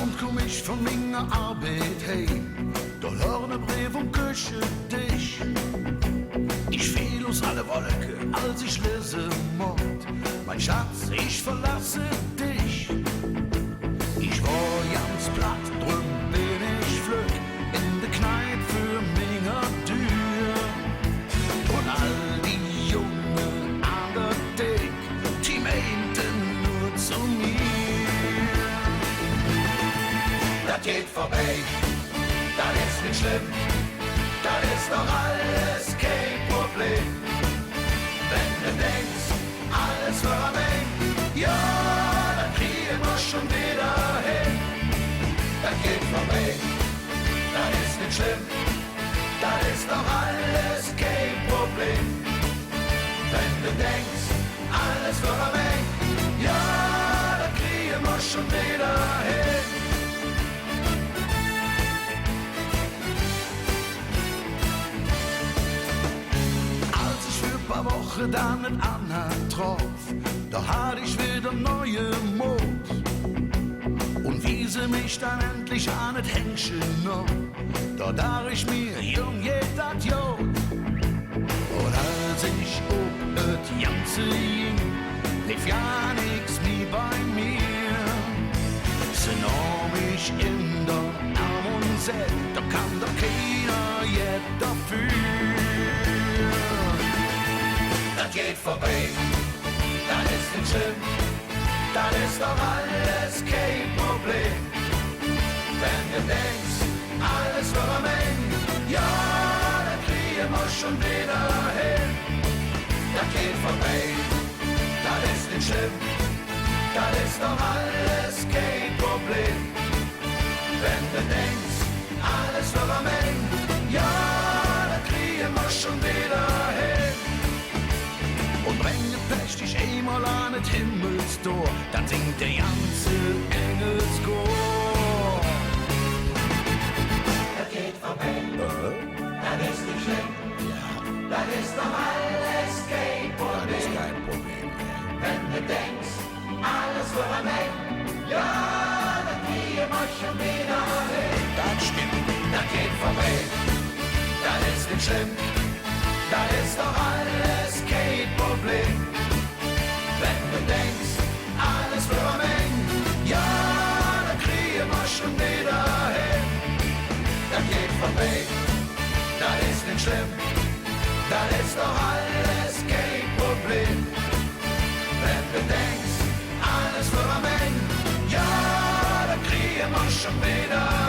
Abend komm ich von meiner Arbeit heim, da hör ne Brief und küsse dich. Ich fiel aus alle Wolken, als ich lese Mord. Mein Schatz, ich verlasse dich. Ich war ganz platt, drum bin ich flück in de Kneipe für meine Tür. Und all die Jungen an der Deck, die meinten nur zu mir. Das geht vorbei, das ist nicht schlimm, das ist doch alles kein Problem. Wenn du denkst, alles war am Ende, ja, dann kriegen wir schon wieder hin. Das geht vorbei, das ist nicht schlimm, das ist doch alles kein Problem. Wenn du denkst, alles war am Ende, ja, dann kriegen wir schon wieder hin. Paar Wochen dann mit Anna drauf, da hatte ich wieder neue Mut. Und wie sie mich dann endlich an das Hängchen nahm, da dachte ich mir, jung, das jo. Und als ich ob das Ganze ging, lief ja nix mehr bei mir. Sie nahm mich in der Arm und sagt, da kann doch keiner jetzt dafür. Das geht vorbei, das ist nicht schlimm, das ist doch alles kein Problem. Wenn du denkst, alles war am Ende, ja, dann kriegen wir schon wieder hin. Das geht vorbei, das ist nicht schlimm, das ist doch alles kein Problem. Wenn du denkst, alles war am Ende, ja, dann kriegen wir schon wieder hin. Und wenn du pech dich einmal an das Himmelstor, dann singt der ganze Engelschor. Das geht vorbei, das ist nicht schlimm, das ist doch alles kein Problem. Das ist kein Problem. Wenn du denkst, alles war am Ende, ja, dann kriegen wir schon wieder hin. Das stimmt, das geht vorbei, das ist nicht schlimm, das ist doch alles kein Problem. Wenn du denkst, alles war am Ende, ja, dann kriegen wir schon wieder hin. Das geht vorbei, das ist nicht schlimm, das ist doch alles kein Problem. Wenn du denkst, alles war am Ende, ja, dann kriegen wir schon wieder hin.